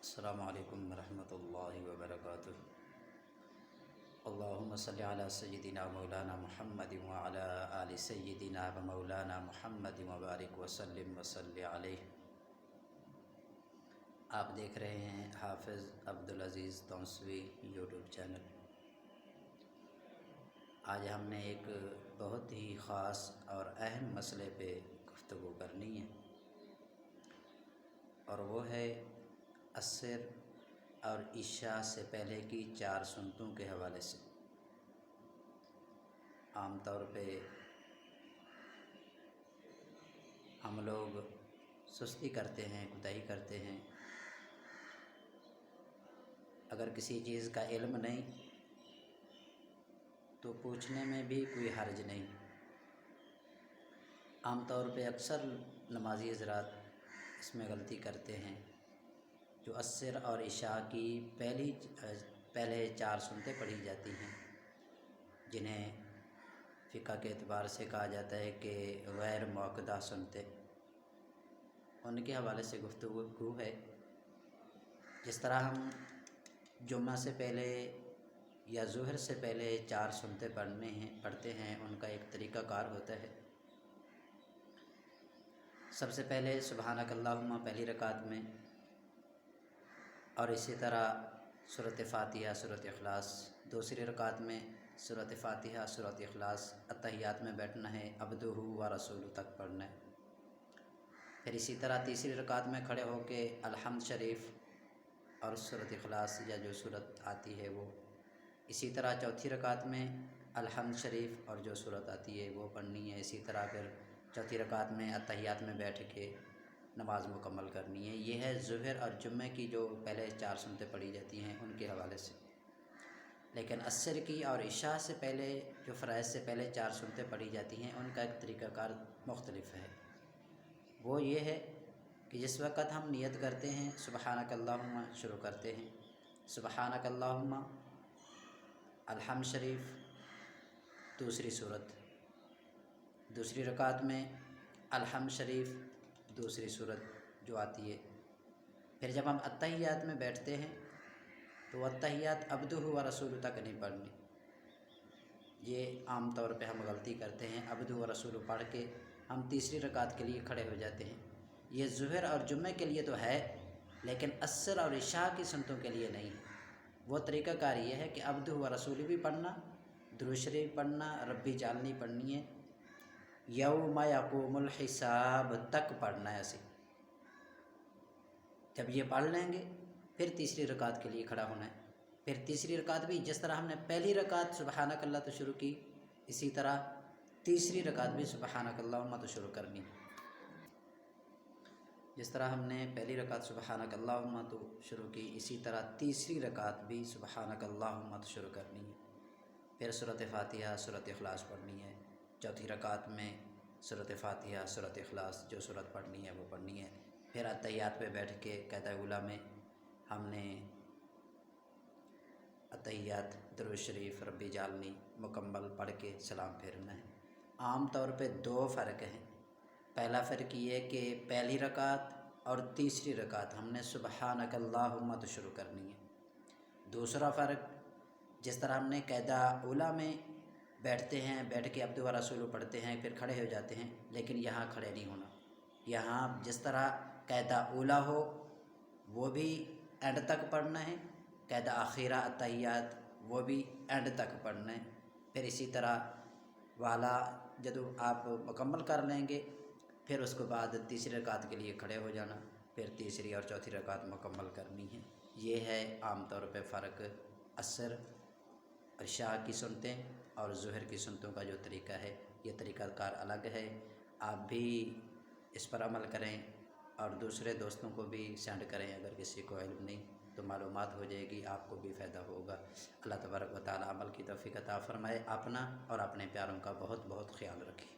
السلام علیکم ورحمۃ اللہ وبرکاتہ۔ اللہم صلی علی سیدنا مولانا محمد وعلی آل سیدنا و مولانا محمد وبارک وسلم وصلی علیہ۔ آپ دیکھ رہے ہیں حافظ عبدالعزیز تونسوی یوٹیوب چینل۔ آج ہم نے ایک بہت ہی خاص اور اہم مسئلے پہ گفتگو کرنی ہے، اور وہ ہے عصر اور عشاء سے پہلے کی 4 سنتوں کے حوالے سے۔ عام طور پہ ہم لوگ سستی کرتے ہیں، کوتاہی کرتے ہیں۔ اگر کسی چیز کا علم نہیں تو پوچھنے میں بھی کوئی حرج نہیں۔ عام طور پہ اکثر نمازی حضرات اس میں غلطی کرتے ہیں، جو عصر اور عشاء کی پہلے 4 سنتیں پڑھی جاتی ہیں، جنہیں فقہ کے اعتبار سے کہا جاتا ہے کہ غیر مؤکدہ سنتیں، ان کے حوالے سے گفتگو ہے۔ جس طرح ہم جمعہ سے پہلے یا ظہر سے پہلے 4 سنتیں پڑھتے ہیں، ان کا ایک طریقہ کار ہوتا ہے۔ سب سے پہلے سبحانک اللہم پہلی رکعت میں، اور اسی طرح سورۃ فاتحہ، سورۃ اخلاص دوسری رکعت میں، سورۃ فاتحہ، سورۃ اخلاص اتحیات میں بیٹھنا ہے، عبدہ و رسولہ تک پڑھنا ہے۔ پھر اسی طرح تیسری رکعت میں کھڑے ہو کے الحمد شریف اور سورۃ اخلاص یا جو سورت آتی ہے وہ، اسی طرح چوتھی رکعت میں الحمد شریف اور جو سورت آتی ہے وہ پڑھنی ہے۔ اسی طرح پھر چوتھی رکعت میں اتحیات میں بیٹھ کے نماز مکمل کرنی ہے۔ یہ ہے ظہر اور جمعہ کی جو پہلے 4 سنتیں پڑھی جاتی ہیں ان کے حوالے سے۔ لیکن عصر کی اور عشاء سے پہلے جو فرائض سے پہلے 4 سنتیں پڑھی جاتی ہیں، ان کا ایک طریقہ کار مختلف ہے۔ وہ یہ ہے کہ جس وقت ہم نیت کرتے ہیں، سبحانک اللہم شروع کرتے ہیں، سبحانک اللہم الحمد شریف دوسری سورت، دوسری رکعت میں الحمد شریف دوسری سورت جو آتی ہے۔ پھر جب ہم اتحیات میں بیٹھتے ہیں تو اتحیات عبدہ و رسولہ تک نہیں پڑھنی۔ یہ عام طور پہ ہم غلطی کرتے ہیں، عبدہ و رسولہ پڑھ کے ہم تیسری رکعت کے لیے کھڑے ہو جاتے ہیں۔ یہ ظہر اور جمعہ کے لیے تو ہے، لیکن عصر اور عشاء کی سنتوں کے لیے نہیں۔ وہ طریقہ کار یہ ہے کہ عبدہ و رسولہ بھی پڑھنا، درود شریف پڑھنا، ربی جعلنی پڑھنی ہے، یوم یقوم الحساب تک پڑھنا ہے ایسے۔ جب یہ پڑھ لیں گے پھر تیسری رکعت کے لیے کھڑا ہونا ہے۔ پھر تیسری رکعت بھی جس طرح ہم نے پہلی رکعت سبحانک اللہ تو شروع کی، اسی طرح تیسری رکعت بھی سبحانک اللہم تو شروع کرنی۔ جس طرح ہم نے پہلی رکعت سبحانک اللہم تو شروع کی، اسی طرح تیسری رکعت بھی سبحانک اللہم تو شروع کرنی ہے۔ پھر سورۃ فاتحہ، سورۃ اخلاص پڑھنی ہے۔ چوتھی رکعت میں سورۃ فاتحہ، سورۃ اخلاص جو سورت پڑھنی ہے وہ پڑھنی ہے۔ پھر اتحیات پہ بیٹھ کے قاعدہ اولیٰ میں ہم نے اتحیات، درود شریف، ربی جعلنی مکمل پڑھ کے سلام پھیرنا ہے۔ عام طور پہ 2 فرق ہیں۔ پہلا فرق یہ کہ پہلی رکعت اور تیسری رکعت ہم نے سبحانک اللہم تو شروع کرنی ہے۔ دوسرا فرق، جس طرح ہم نے قاعدہ اولیٰ میں بیٹھتے ہیں، بیٹھ کے عبدہ و رسولہ پڑھتے ہیں، پھر کھڑے ہو جاتے ہیں، لیکن یہاں کھڑے نہیں ہونا۔ یہاں جس طرح قاعدہ اولیٰ ہو وہ بھی اینڈ تک پڑھنا ہے، قاعدہ اخیرہ اتحیات وہ بھی اینڈ تک پڑھنا ہے۔ پھر اسی طرح والا جب آپ مکمل کر لیں گے پھر اس کے بعد تیسری رکعت کے لیے کھڑے ہو جانا، پھر تیسری اور چوتھی رکعت مکمل کرنی ہے۔ یہ ہے عام طور پہ فرق عصر عشاء کی سنتیں اور ظہر کی سنتوں کا جو طریقہ ہے، یہ طریقہ کار الگ ہے۔ آپ بھی اس پر عمل کریں اور دوسرے دوستوں کو بھی سینڈ کریں۔ اگر کسی کو علم نہیں تو معلومات ہو جائے گی، آپ کو بھی فائدہ ہوگا۔ اللہ تبارک و تعالی عمل کی توفیق عطا فرمائے۔ اپنا اور اپنے پیاروں کا بہت بہت خیال رکھیں۔